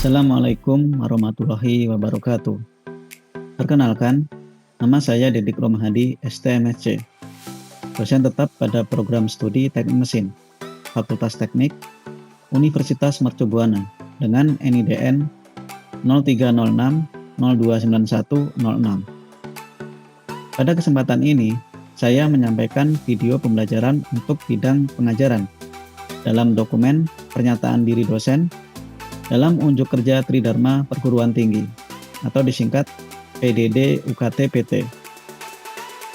Assalamualaikum warahmatullahi wabarakatuh. Perkenalkan, nama saya Dedik Romahadi, STMSC, dosen tetap pada program studi Teknik Mesin, Fakultas Teknik, Universitas Mercu Buana, dengan NIDN 0306029106. Pada kesempatan ini, saya menyampaikan video pembelajaran untuk bidang pengajaran dalam dokumen pernyataan diri dosen dalam unjuk kerja Tridharma Perguruan Tinggi atau disingkat PDD UKT PT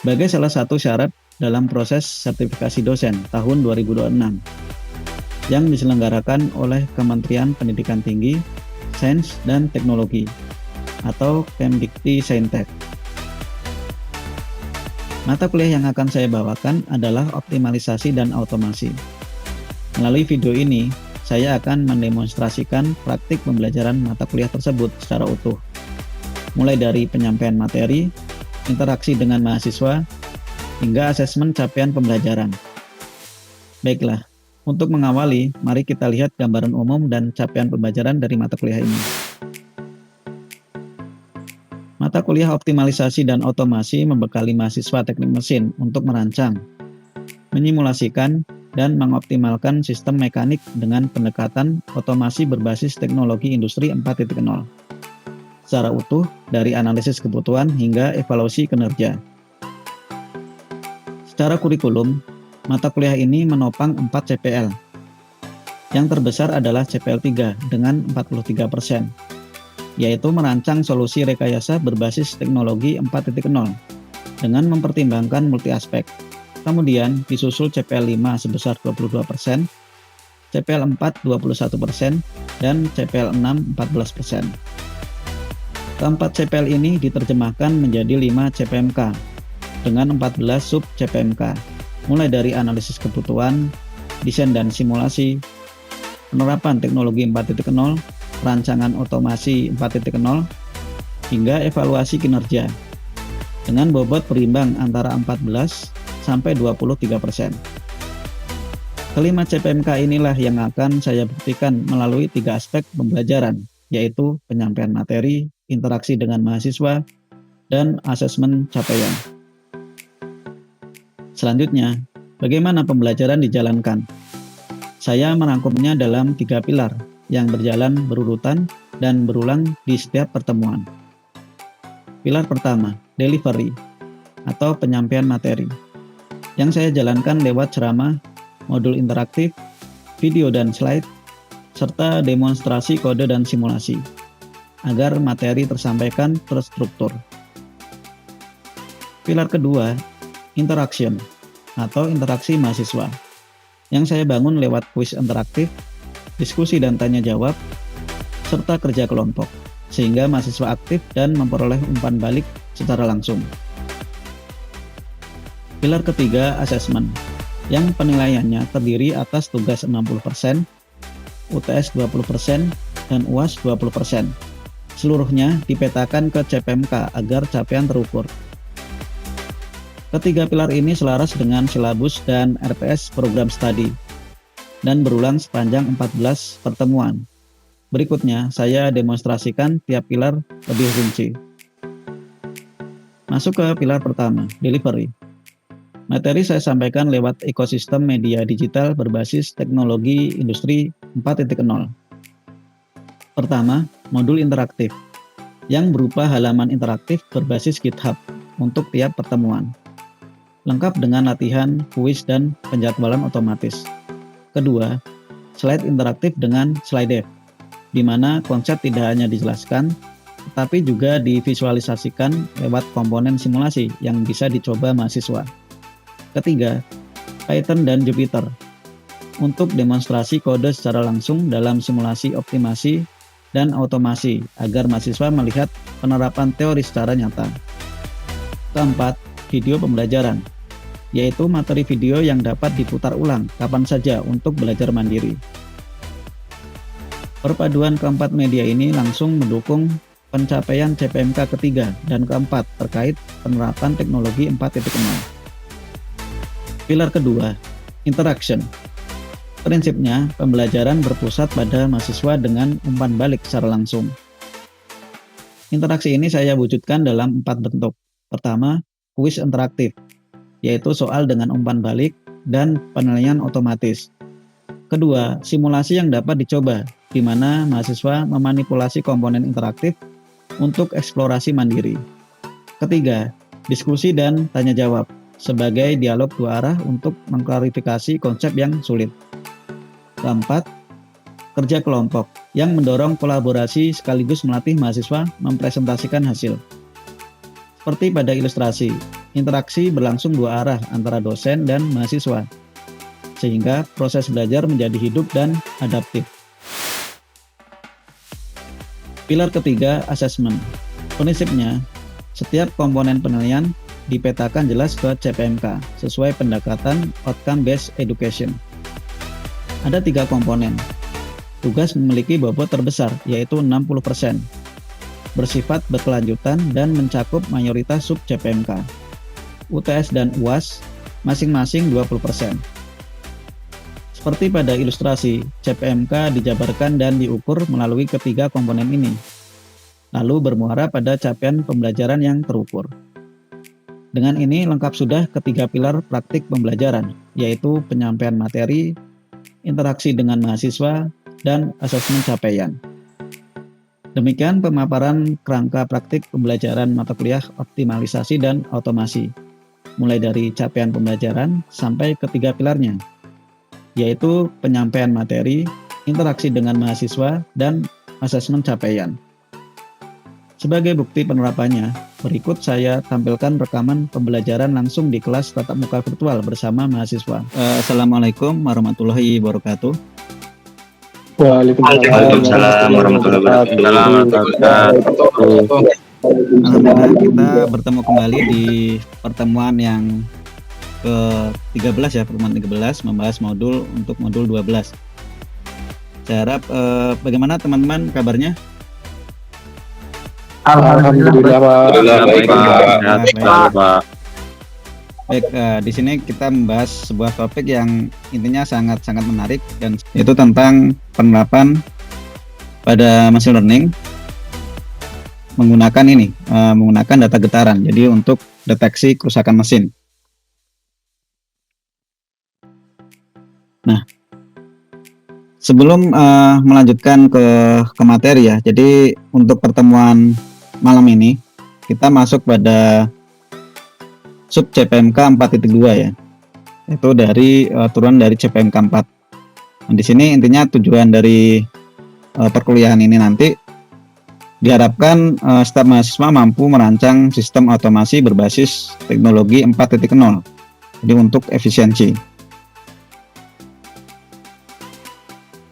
sebagai salah satu syarat dalam proses sertifikasi dosen tahun 2026 yang diselenggarakan oleh Kementerian Pendidikan Tinggi, Sains dan Teknologi atau Kemdikti Saintek. Mata kuliah yang akan saya bawakan adalah optimalisasi dan otomasi. Melalui video ini, saya akan mendemonstrasikan praktik pembelajaran mata kuliah tersebut secara utuh, mulai dari penyampaian materi, interaksi dengan mahasiswa, hingga asesmen capaian pembelajaran. Baiklah, untuk mengawali, mari kita lihat gambaran umum dan capaian pembelajaran dari mata kuliah ini. Mata kuliah optimalisasi dan otomasi membekali mahasiswa teknik mesin untuk merancang, menyimulasikan, dan mengoptimalkan sistem mekanik dengan pendekatan otomasi berbasis teknologi industri 4.0 secara utuh dari analisis kebutuhan hingga evaluasi kinerja. Secara kurikulum, mata kuliah ini menopang 4 CPL. Yang terbesar adalah CPL 3 dengan 43%, yaitu merancang solusi rekayasa berbasis teknologi 4.0 dengan mempertimbangkan multi aspek. Kemudian disusul CPL 5 sebesar 22%, CPL 4 21%, dan CPL 6 14%. Keempat CPL ini diterjemahkan menjadi 5 CPMK dengan 14 sub CPMK, mulai dari analisis kebutuhan, desain dan simulasi, penerapan teknologi 4.0, rancangan otomasi 4.0, hingga evaluasi kinerja dengan bobot berimbang antara 14 sampai 23%. Kelima CPMK inilah yang akan saya buktikan melalui 3 aspek pembelajaran, yaitu penyampaian materi, interaksi dengan mahasiswa, dan asesmen capaian. Selanjutnya, bagaimana pembelajaran dijalankan? Saya merangkumnya dalam 3 pilar yang berjalan berurutan dan berulang di setiap pertemuan. Pilar pertama, delivery atau penyampaian materi, yang saya jalankan lewat ceramah, modul interaktif, video dan slide, serta demonstrasi kode dan simulasi, agar materi tersampaikan terstruktur. Pilar kedua, interaction atau interaksi mahasiswa, yang saya bangun lewat kuis interaktif, diskusi dan tanya jawab, serta kerja kelompok, sehingga mahasiswa aktif dan memperoleh umpan balik secara langsung. Pilar ketiga, asesmen, yang penilaiannya terdiri atas tugas 60%, UTS 20%, dan UAS 20%. Seluruhnya dipetakan ke CPMK agar capaian terukur. Ketiga pilar ini selaras dengan silabus dan RPS program studi, dan berulang sepanjang 14 pertemuan. Berikutnya, saya demonstrasikan tiap pilar lebih rinci. Masuk ke pilar pertama, delivery. Materi saya sampaikan lewat ekosistem media digital berbasis teknologi industri 4.0. Pertama, modul interaktif, yang berupa halaman interaktif berbasis GitHub untuk tiap pertemuan, lengkap dengan latihan, kuis, dan penjadwalan otomatis. Kedua, slide interaktif dengan slide deck, di mana konsep tidak hanya dijelaskan, tetapi juga divisualisasikan lewat komponen simulasi yang bisa dicoba mahasiswa. Ketiga, Python dan Jupyter untuk demonstrasi kode secara langsung dalam simulasi optimasi dan otomasi agar mahasiswa melihat penerapan teori secara nyata. Keempat, video pembelajaran, yaitu materi video yang dapat diputar ulang kapan saja untuk belajar mandiri. Perpaduan keempat media ini langsung mendukung pencapaian CPMK ketiga dan keempat terkait penerapan teknologi 4.0. Pilar kedua, interaction. Prinsipnya, pembelajaran berpusat pada mahasiswa dengan umpan balik secara langsung. Interaksi ini saya wujudkan dalam 4 bentuk. Pertama, kuis interaktif, yaitu soal dengan umpan balik dan penilaian otomatis. Kedua, simulasi yang dapat dicoba, di mana mahasiswa memanipulasi komponen interaktif untuk eksplorasi mandiri. Ketiga, diskusi dan tanya jawab, sebagai dialog dua arah untuk mengklarifikasi konsep yang sulit. Keempat, kerja kelompok yang mendorong kolaborasi sekaligus melatih mahasiswa mempresentasikan hasil. Seperti pada ilustrasi, interaksi berlangsung dua arah antara dosen dan mahasiswa, sehingga proses belajar menjadi hidup dan adaptif. Pilar ketiga, asesmen. Prinsipnya, setiap komponen penilaian dipetakan jelas ke CPMK sesuai pendekatan outcome based education. Ada 3 komponen. Tugas memiliki bobot terbesar, yaitu 60%. Bersifat berkelanjutan dan mencakup mayoritas sub CPMK. UTS dan UAS masing-masing 20%. Seperti pada ilustrasi, CPMK dijabarkan dan diukur melalui ketiga komponen ini, lalu bermuara pada capaian pembelajaran yang terukur. Dengan ini lengkap sudah ketiga pilar praktik pembelajaran, yaitu penyampaian materi, interaksi dengan mahasiswa, dan asesmen capaian. Demikian pemaparan kerangka praktik pembelajaran mata kuliah optimalisasi dan otomasi, mulai dari capaian pembelajaran sampai ketiga pilarnya, yaitu penyampaian materi, interaksi dengan mahasiswa, dan asesmen capaian. Sebagai bukti penerapannya, berikut saya tampilkan rekaman pembelajaran langsung di kelas tatap muka virtual bersama mahasiswa. Assalamualaikum warahmatullahi wabarakatuh. Waalaikumsalam warahmatullahi wabarakatuh. Alhamdulillah kita bertemu kembali di pertemuan yang ke-13 ya, pertemuan 13 membahas modul untuk modul 12. Saya harap bagaimana teman-teman kabarnya? Alhamdulillah Pak. Baik, di sini kita membahas sebuah topik yang intinya sangat-sangat menarik, dan itu tentang penerapan pada machine learning menggunakan data getaran. Jadi untuk deteksi kerusakan mesin. Nah, sebelum melanjutkan ke materi ya, jadi untuk pertemuan malam ini kita masuk pada sub CPMK 4.2 ya, itu dari turunan dari CPMK 4. Nah, di sini intinya tujuan dari perkuliahan ini nanti diharapkan staf mahasiswa mampu merancang sistem otomasi berbasis teknologi 4.0, jadi untuk efisiensi.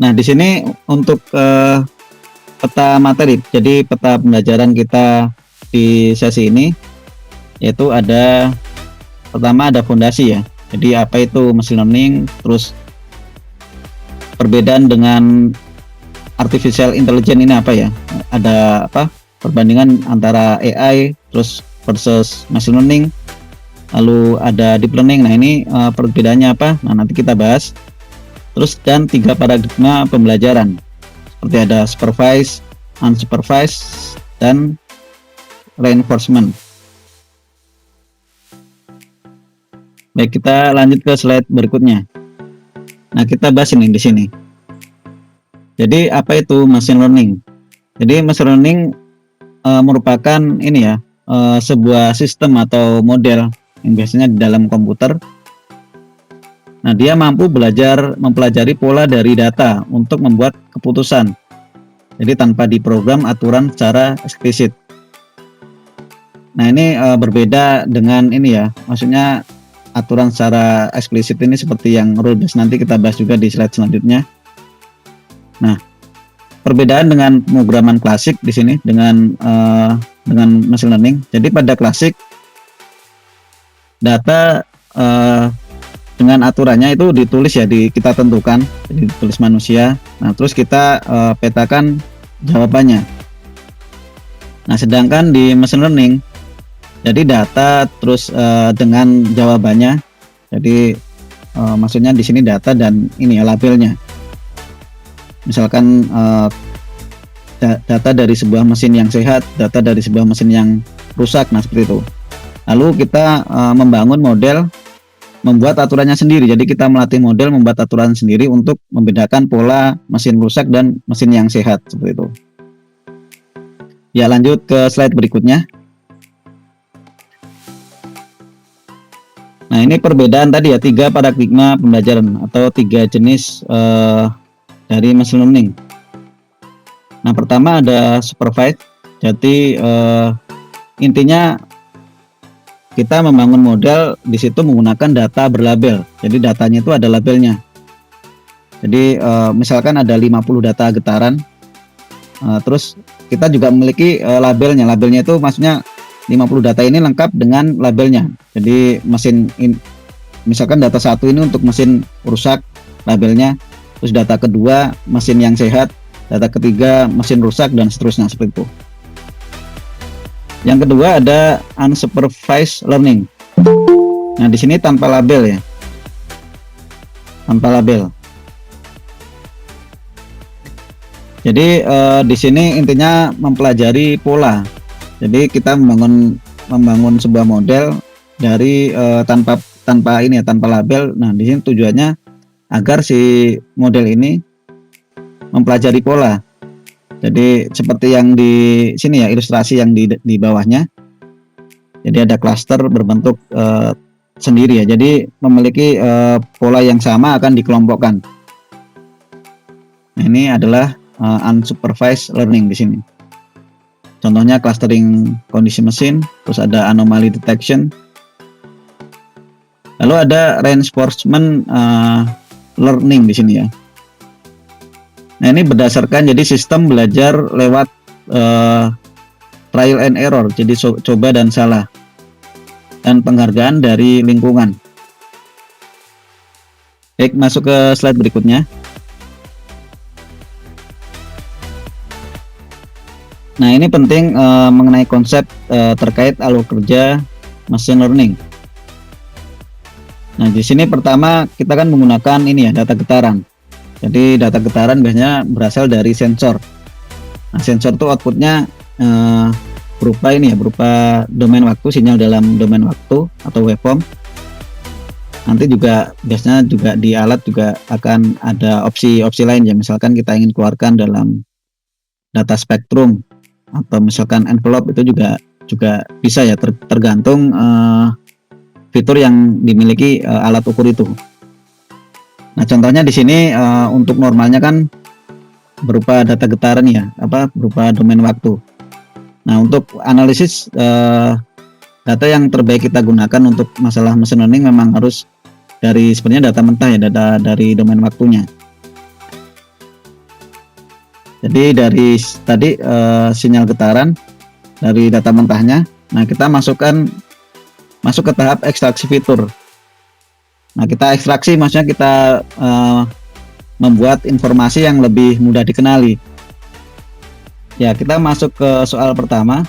Nah, di sini untuk peta materi, jadi peta pembelajaran kita di sesi ini, yaitu ada pertama ada fondasi ya. Jadi apa itu machine learning, terus perbedaan dengan artificial intelligence ini apa ya? Ada apa? Perbandingan antara AI terus versus machine learning. Lalu ada deep learning. Nah, ini perbedaannya apa? Nah, nanti kita bahas. Terus dan 3 paradigma pembelajaran. Seperti ada supervised, unsupervised, dan reinforcement. Baik, kita lanjut ke slide berikutnya. Nah, kita bahas ini di sini. Jadi apa itu machine learning? Jadi machine learning merupakan ini ya, sebuah sistem atau model yang biasanya di dalam komputer. Nah, dia mampu mempelajari pola dari data untuk membuat keputusan. Jadi tanpa diprogram aturan secara eksplisit. Nah, ini berbeda dengan ini ya, maksudnya aturan secara eksplisit ini seperti yang rule based, nanti kita bahas juga di slide selanjutnya. Nah, perbedaan dengan pemrograman klasik di sini dengan machine learning. Jadi pada klasik data dengan aturannya itu ditulis ya, kita tentukan, jadi ditulis manusia. Nah, terus kita petakan jawabannya. Nah, sedangkan di machine learning, jadi data terus dengan jawabannya. Jadi maksudnya di sini data dan ini ya labelnya. Misalkan data dari sebuah mesin yang sehat, data dari sebuah mesin yang rusak, nah seperti itu. Lalu kita membangun model, membuat aturannya sendiri. Jadi kita melatih model membuat aturan sendiri untuk membedakan pola mesin rusak dan mesin yang sehat, seperti itu. Ya, lanjut ke slide berikutnya. Nah, ini perbedaan tadi ya, 3 paradigma pembelajaran atau 3 jenis dari machine learning. Nah, pertama ada supervised. Jadi intinya kita membangun model di situ menggunakan data berlabel. Jadi datanya itu ada labelnya. Jadi misalkan ada 50 data getaran, terus kita juga memiliki labelnya. Labelnya itu maksudnya 50 data ini lengkap dengan labelnya. Jadi misalkan data 1 ini untuk mesin rusak, labelnya. Terus data kedua mesin yang sehat, data ketiga mesin rusak, dan seterusnya seperti itu. Yang kedua ada unsupervised learning. Nah, di sini tanpa label ya. Tanpa label. Jadi di sini intinya mempelajari pola. Jadi kita membangun sebuah model dari tanpa label. Nah, di sini tujuannya agar si model ini mempelajari pola. Jadi seperti yang di sini ya, ilustrasi yang di bawahnya. Jadi ada klaster berbentuk sendiri ya. Jadi memiliki pola yang sama akan dikelompokkan. Nah, ini adalah unsupervised learning di sini. Contohnya clustering kondisi mesin, terus ada anomaly detection. Lalu ada reinforcement learning di sini ya. Nah, ini berdasarkan jadi sistem belajar lewat trial and error, jadi coba dan salah, dan penghargaan dari lingkungan. Baik, masuk ke slide berikutnya. Nah, ini penting mengenai konsep terkait alur kerja machine learning. Nah, di sini pertama kita kan menggunakan ini ya, data getaran. Jadi data getaran biasanya berasal dari sensor. Nah, sensor itu outputnya berupa ini ya, berupa domain waktu, sinyal dalam domain waktu atau waveform. Nanti juga biasanya juga di alat juga akan ada opsi-opsi lain ya, misalkan kita ingin keluarkan dalam data spektrum atau misalkan envelope, itu juga bisa ya, tergantung fitur yang dimiliki alat ukur itu. Nah, contohnya di sini untuk normalnya kan berupa data getaran ya, berupa domain waktu. Nah, untuk analisis data yang terbaik kita gunakan untuk masalah machine learning memang harus dari sebenarnya data mentah ya, data dari domain waktunya. Jadi dari tadi sinyal getaran dari data mentahnya, nah kita masuk ke tahap ekstraksi fitur. Nah, kita ekstraksi maksudnya kita membuat informasi yang lebih mudah dikenali. Ya, kita masuk ke soal pertama.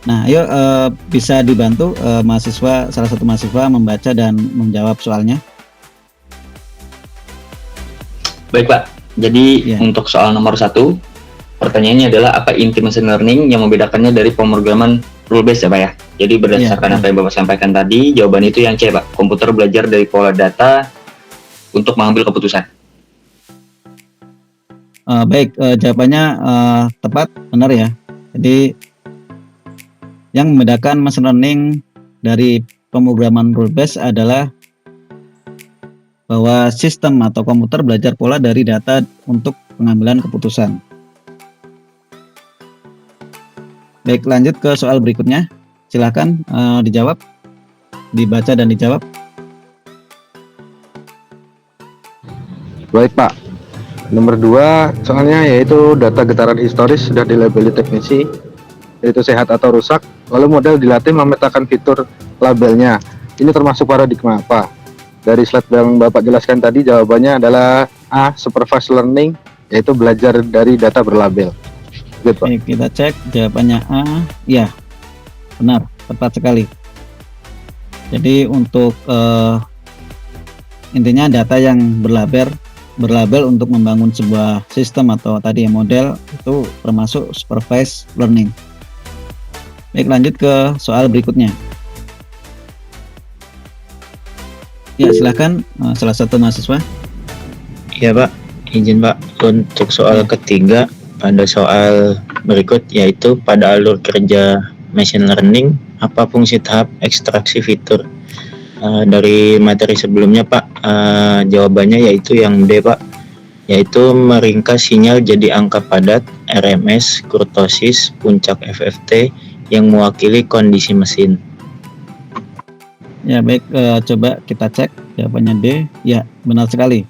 Nah, ayo bisa dibantu salah satu mahasiswa membaca dan menjawab soalnya. Baik, Pak. Jadi untuk soal nomor 1, pertanyaannya adalah apa inti machine learning yang membedakannya dari pemrograman rule based ya, Pak ya? Jadi berdasarkan apa yang Bapak sampaikan tadi, jawaban itu yang C, Pak. Komputer belajar dari pola data untuk mengambil keputusan. Baik, jawabannya tepat, benar ya. Jadi yang membedakan machine learning dari pemrograman rule based adalah bahwa sistem atau komputer belajar pola dari data untuk pengambilan keputusan. Baik, lanjut ke soal berikutnya. Silakan dijawab, dibaca dan dijawab. Baik, Pak. Nomor 2 soalnya yaitu data getaran historis sudah dilabeli teknisi, yaitu sehat atau rusak, lalu model dilatih memetakan fitur labelnya. Ini termasuk paradigma apa? Dari slide yang Bapak jelaskan tadi, jawabannya adalah A, supervised learning, yaitu belajar dari data berlabel. Good, Pak. Baik, kita cek jawabannya A. Ya, benar, tepat sekali. Jadi untuk intinya data yang berlabel untuk membangun sebuah sistem atau tadi model itu termasuk supervised learning. Baik, lanjut ke soal berikutnya. Ya, silahkan salah satu mahasiswa. Ya Pak, izin Pak, untuk soal ketiga pada soal berikut, yaitu pada alur kerja machine learning, apa fungsi tahap ekstraksi fitur? Dari materi sebelumnya Pak, jawabannya yaitu yang D Pak, yaitu meringkas sinyal jadi angka padat, RMS, kurtosis, puncak FFT yang mewakili kondisi mesin. Ya baik, coba kita cek jawabannya D. Ya, benar sekali.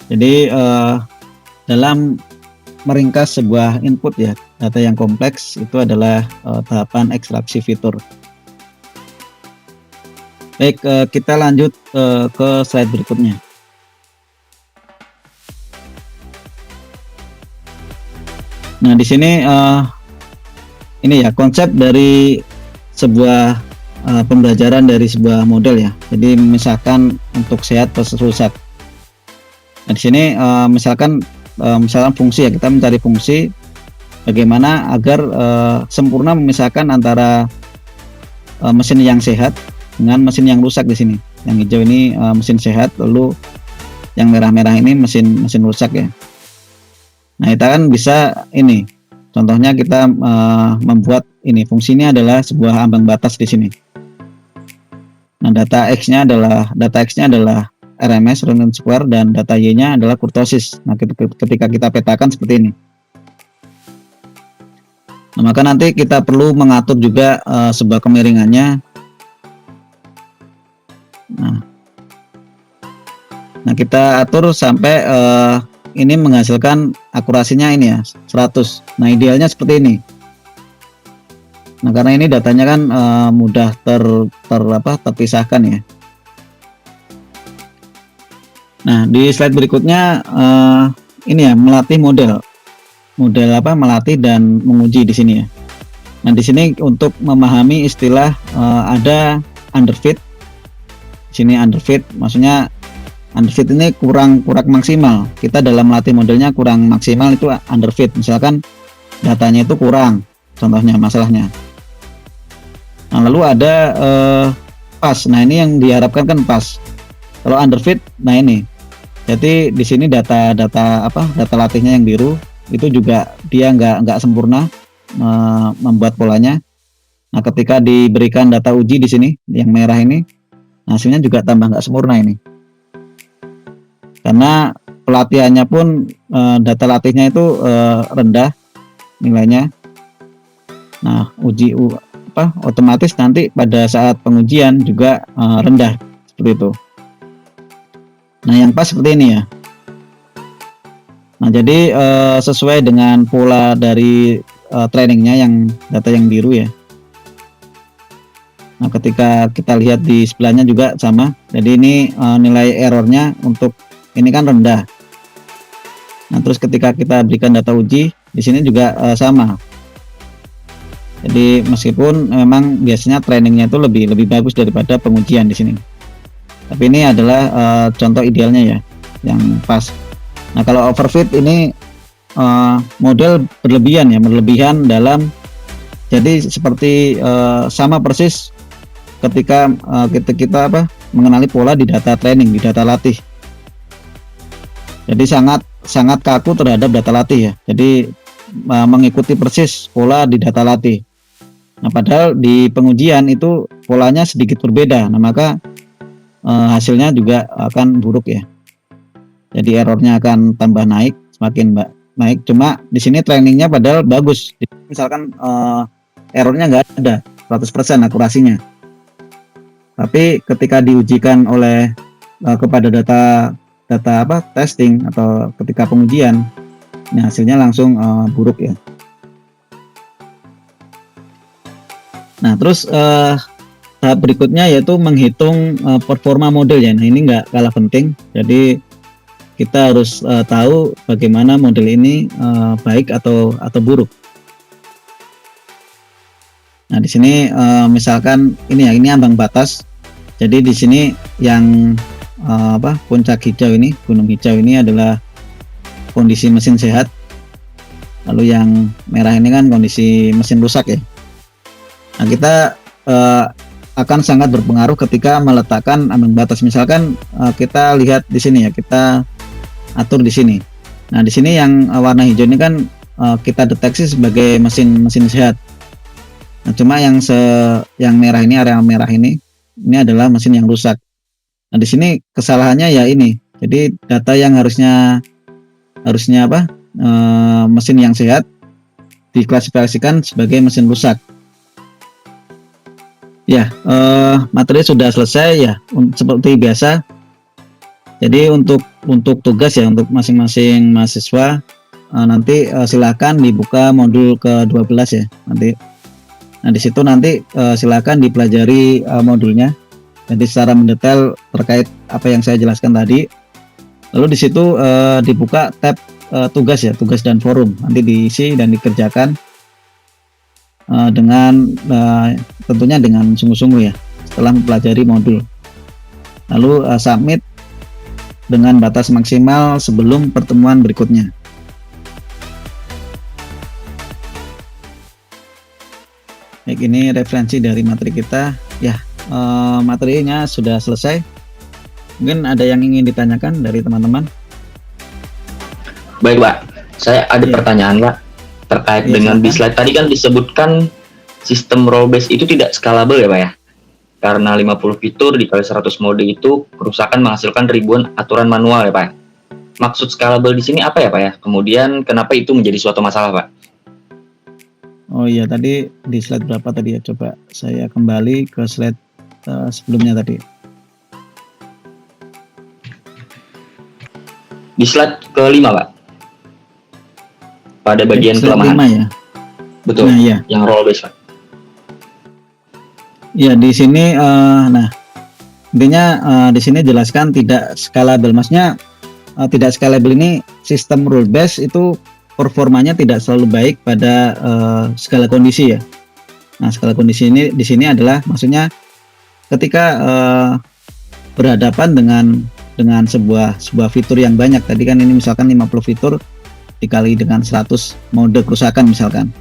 Jadi dalam meringkas sebuah input ya, data yang kompleks itu adalah tahapan ekstraksi fitur. Baik, kita lanjut ke slide berikutnya. Nah, di sini ini ya konsep dari sebuah pembelajaran dari sebuah model ya. Jadi misalkan untuk sehat versus rusak. Nah, di sini misalkan fungsi ya, kita mencari fungsi bagaimana agar sempurna memisahkan antara mesin yang sehat dengan mesin yang rusak di sini. Yang hijau ini mesin sehat, lalu yang merah-merah ini mesin rusak ya. Nah, kita kan bisa ini. Contohnya kita membuat ini, fungsi ini adalah sebuah ambang batas di sini. Nah, data X-nya adalah RMS Random Square dan data Y-nya adalah kurtosis. Nah, ketika kita petakan seperti ini. Nah, maka nanti kita perlu mengatur juga sebuah kemiringannya. Nah, kita atur sampai ini menghasilkan akurasinya ini ya 100. Nah, idealnya seperti ini. Nah, karena ini datanya kan mudah terpisahkan ya. Nah, di slide berikutnya ini ya, melatih melatih dan menguji di sini ya. Nah, di sini untuk memahami istilah ada underfit. Di sini underfit maksudnya underfit ini kurang maksimal. Kita dalam melatih modelnya kurang maksimal, itu underfit. Misalkan datanya itu kurang, contohnya masalahnya. Nah, lalu ada pas. Nah, ini yang diharapkan kan pas. Kalau underfit, nah ini. Jadi di sini data latihnya yang biru itu juga dia nggak sempurna membuat polanya. Nah, ketika diberikan data uji di sini yang merah ini, hasilnya juga tambah nggak sempurna ini. Karena pelatihannya pun data latihnya itu rendah nilainya. Nah, otomatis nanti pada saat pengujian juga rendah seperti itu. Nah, yang pas seperti ini ya. Nah, jadi sesuai dengan pola dari trainingnya yang data yang biru ya. Nah, ketika kita lihat di sebelahnya juga sama. Jadi ini nilai errornya untuk ini kan rendah. Nah, terus ketika kita berikan data uji di sini juga sama. Jadi meskipun memang biasanya trainingnya itu lebih bagus daripada pengujian di sini. Tapi ini adalah contoh idealnya ya, yang pas. Nah, kalau overfit ini model berlebihan dalam, jadi seperti sama persis ketika kita mengenali pola di data training, di data latih. Jadi sangat kaku terhadap data latih ya. Jadi mengikuti persis pola di data latih. Nah, padahal di pengujian itu polanya sedikit berbeda. Nah, maka hasilnya juga akan buruk ya. Jadi errornya akan tambah naik, semakin naik. Cuma di sini trainingnya padahal bagus. Misalkan errornya nggak ada 100% akurasinya. Tapi ketika diujikan oleh kepada data testing atau ketika pengujian, nah hasilnya langsung buruk ya. Nah, terus tahap berikutnya yaitu menghitung performa model ya. Nah, ini nggak kalah penting. Jadi kita harus tahu bagaimana model ini baik atau buruk. Nah, di sini misalkan ini ambang batas. Jadi di sini yang puncak hijau ini, gunung hijau ini adalah kondisi mesin sehat. Lalu yang merah ini kan kondisi mesin rusak ya. Nah, kita akan sangat berpengaruh ketika meletakkan ambang batas. Misalkan kita lihat di sini ya, kita atur di sini. Nah, di sini yang warna hijau ini kan kita deteksi sebagai mesin sehat. Nah, cuma yang merah ini, area merah ini adalah mesin yang rusak. Nah, di sini kesalahannya ya ini. Jadi data yang harusnya mesin yang sehat diklasifikasikan sebagai mesin rusak. Ya, materi sudah selesai ya, seperti biasa. Jadi untuk tugas ya, untuk masing-masing mahasiswa nanti silakan dibuka modul ke-12 ya nanti. Nah, di situ nanti silakan dipelajari modulnya. Jadi secara mendetail terkait apa yang saya jelaskan tadi. Lalu di situ dibuka tab tugas ya, tugas dan forum. Nanti diisi dan dikerjakan dengan tentunya dengan sungguh-sungguh ya, setelah mempelajari modul. Lalu submit dengan batas maksimal sebelum pertemuan berikutnya. Baik, ini referensi dari materi kita ya. Materinya sudah selesai. Mungkin ada yang ingin ditanyakan dari teman-teman? Baik Pak, saya ada pertanyaan Pak terkait dengan di slide tadi kan disebutkan sistem role based itu tidak scalable ya Pak ya, karena 50 fitur dikali 100 mode itu kerusakan menghasilkan ribuan aturan manual ya Pak. Maksud scalable di sini apa ya Pak ya? Kemudian kenapa itu menjadi suatu masalah Pak? Oh iya, tadi di slide berapa tadi ya? Coba saya kembali ke slide sebelumnya tadi. Di slide ke-5 Pak, pada bagian kelemahan. 5 ya? Betul, nah, iya. Yang role based Pak. Ya, di sini nah intinya di sini jelaskan tidak scalable. Maksudnya tidak scalable ini sistem rule based itu performanya tidak selalu baik pada skala kondisi ya. Nah, skala kondisi ini di sini adalah maksudnya ketika berhadapan dengan sebuah fitur yang banyak. Tadi kan ini misalkan 50 fitur dikali dengan 100 mode kerusakan misalkan.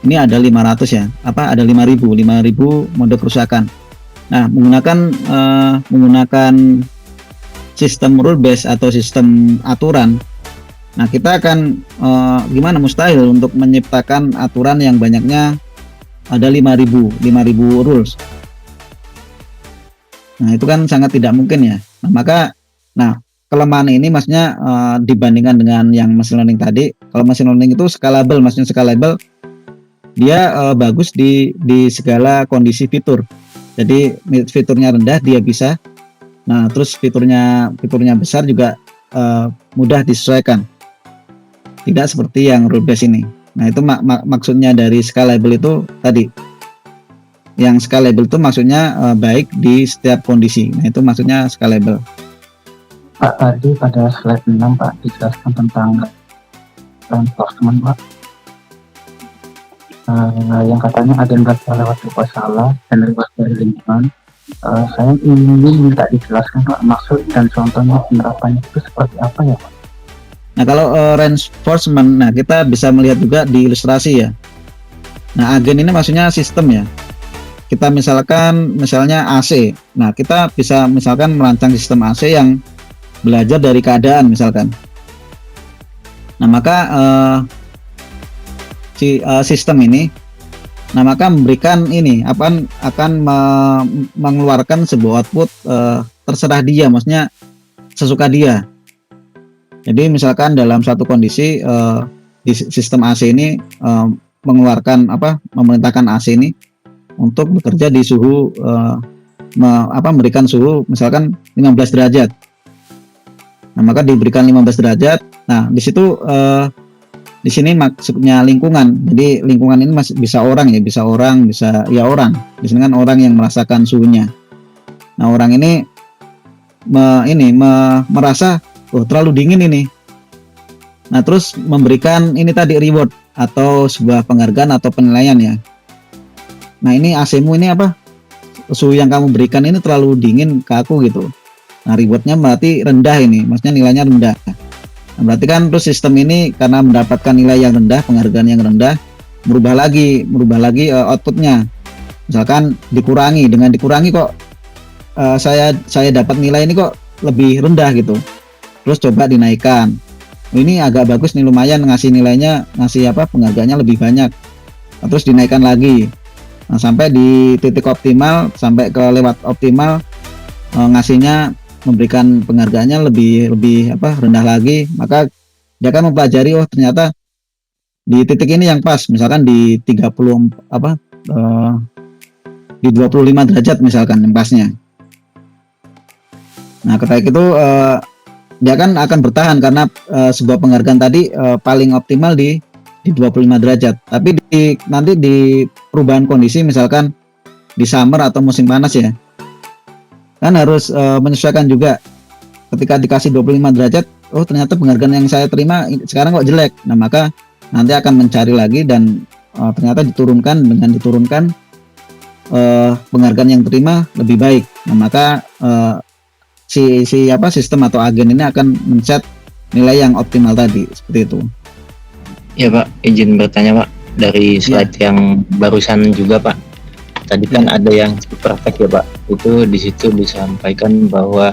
Ini ada 500 ya. Ada 5.000 mode kerusakan. Nah, menggunakan sistem rule based atau sistem aturan. Nah, kita akan mustahil untuk menciptakan aturan yang banyaknya ada 5.000 rules. Nah, itu kan sangat tidak mungkin ya. Nah, kelemahan ini maksudnya dibandingkan dengan yang machine learning tadi. Kalau machine learning itu scalable, maksudnya scalable dia bagus di segala kondisi fitur. Jadi fiturnya rendah dia bisa. Nah, terus fiturnya besar juga mudah disesuaikan. Tidak seperti yang rule based ini. Nah, itu maksudnya dari scalable itu tadi. Yang scalable itu maksudnya baik di setiap kondisi. Nah, itu maksudnya scalable. Pak, tadi pada slide 6 Pak dijelaskan tentang reinforcement Pak. Yang katanya agen belajar lewat berbuat salah dan lewat dari lingkungan. Saya ingin minta dijelaskan Pak, maksud dan contohnya penerapannya itu seperti apa ya Pak? Nah, kalau reinforcement, nah kita bisa melihat juga di ilustrasi ya. Nah, agen ini maksudnya sistem ya. Kita misalnya AC. Nah, kita bisa misalkan merancang sistem AC yang belajar dari keadaan misalkan. Nah, maka sistem ini maka memberikan ini akan mengeluarkan sebuah output terserah dia, maksudnya sesuka dia. Jadi misalkan dalam satu kondisi di sistem AC ini memerintahkan AC ini untuk bekerja di suhu memberikan suhu misalkan 15 derajat. Nah, maka diberikan 15 derajat. Nah, di situ di sini maksudnya lingkungan. Jadi lingkungan ini masih bisa orang ya, bisa orang. Di sini kan orang yang merasakan suhunya. Nah, orang ini merasa terlalu dingin ini. Nah, terus memberikan ini tadi reward atau sebuah penghargaan atau penilaian ya. Nah, ini AC-mu ini suhu yang kamu berikan ini terlalu dingin ke aku gitu. Nah, rewardnya berarti rendah ini, maksudnya nilainya rendah. Nah, berarti kan terus sistem ini karena mendapatkan nilai yang rendah, penghargaan yang rendah, merubah lagi outputnya. Misalkan dikurangi, dengan dikurangi kok saya dapat nilai ini kok lebih rendah gitu. Terus coba dinaikkan. Ini agak bagus nih, lumayan ngasih nilainya, penghargaannya lebih banyak. Nah, terus dinaikkan lagi. Nah, sampai di titik optimal, sampai ke lewat optimal, ngasihnya memberikan penghargaannya lebih rendah lagi, maka dia akan mempelajari, oh ternyata di titik ini yang pas, misalkan di 25 derajat misalkan yang pasnya. Nah, ketika itu dia akan bertahan karena sebuah penghargaan tadi paling optimal di 25 derajat. Tapi nanti di perubahan kondisi, misalkan di summer atau musim panas ya, kan harus menyesuaikan juga. Ketika dikasih 25 derajat, oh ternyata penghargaan yang saya terima sekarang kok jelek. Nah, maka nanti akan mencari lagi dan ternyata diturunkan. Dengan diturunkan, penghargaan yang terima lebih baik. Nah, maka sistem atau agen ini akan men-set nilai yang optimal tadi, seperti itu. Ya Pak, izin bertanya Pak, dari slide yang barusan juga Pak, tadi kan ada yang perfect ya Pak, itu di situ disampaikan bahwa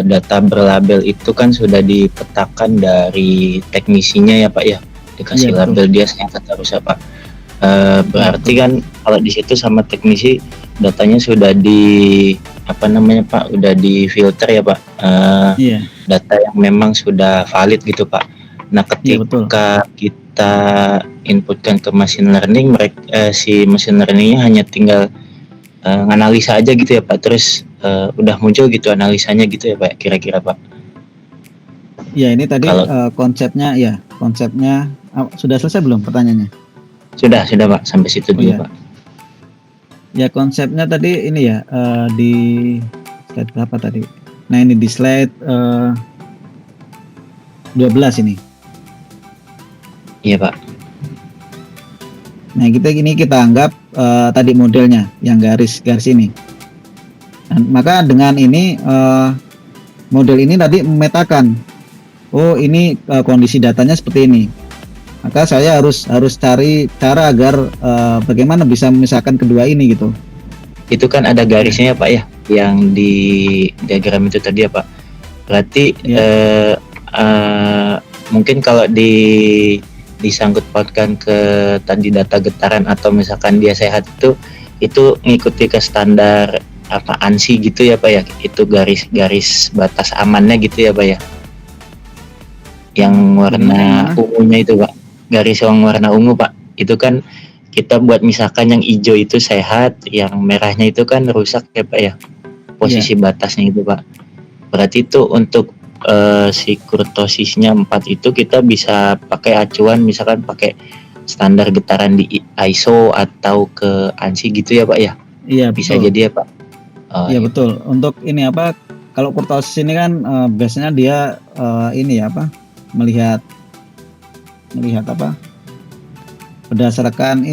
data berlabel itu kan sudah dipetakan dari teknisinya ya Pak ya, dikasih label dia sehat atau rusak Pak. Berarti kan kalau di situ sama teknisi datanya sudah udah difilter ya Pak, data yang memang sudah valid gitu Pak. Nah, ketika kita inputkan ke machine learning, si machine learningnya hanya tinggal nganalisa aja gitu ya Pak, terus udah muncul gitu analisanya gitu ya Pak, kira-kira Pak. Ya, ini tadi konsepnya sudah selesai belum pertanyaannya? Sudah Pak, sampai situ dulu Pak. Ya, konsepnya tadi ini ya, di slide berapa tadi? Nah, ini di slide 12 ini. Iya Pak. Nah, kita anggap tadi modelnya yang garis ini. Dan maka dengan ini model ini tadi memetakan, oh ini kondisi datanya seperti ini. Maka saya harus cari cara agar bagaimana bisa memisahkan kedua ini gitu. Itu kan ada garisnya ya Pak ya, yang di diagram itu tadi ya Pak. Berarti mungkin kalau disangkut pautkan ke tadi data getaran atau misalkan dia sehat, itu ngikuti ke standar ANSI gitu ya Pak ya, itu garis batas amannya gitu ya Pak ya, yang warna ungunya itu Pak, garis yang warna ungu Pak, itu kan kita buat misalkan yang hijau itu sehat, yang merahnya itu kan rusak ya Pak ya, posisi batasnya itu Pak. Berarti itu untuk si kurtosisnya 4 itu kita bisa pakai acuan, misalkan pakai standar getaran di ISO atau ke ANSI gitu ya Pak ya? Iya, bisa betul. Jadi ya Pak. Iya betul. Untuk ini kalau kurtosis ini kan biasanya dia melihat berdasarkan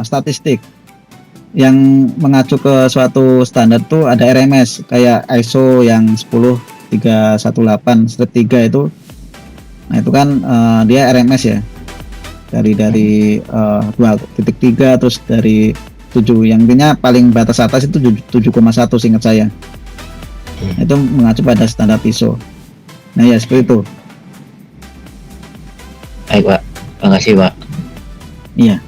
statistik yang mengacu ke suatu standar tuh ada RMS kayak ISO yang 10318/3 itu. Nah, itu kan dia RMS ya. Dari 2.3 terus dari 7, yang intinya paling batas atas itu 7,1 seingat saya. Nah, itu mengacu pada standar ISO. Nah ya seperti itu. Baik Pak, makasih Pak. Iya.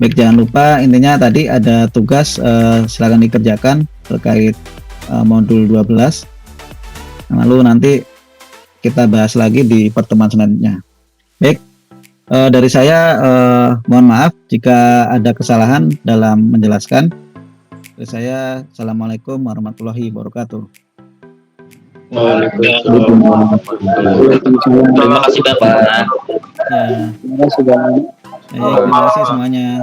Baik, jangan lupa intinya tadi ada tugas silakan dikerjakan terkait modul 12. Lalu nanti kita bahas lagi di pertemuan selanjutnya. Baik, dari saya mohon maaf jika ada kesalahan dalam menjelaskan. Dari saya, assalamualaikum warahmatullahi wabarakatuh. Terima kasih Bapak. Ya. Terima kasih semuanya.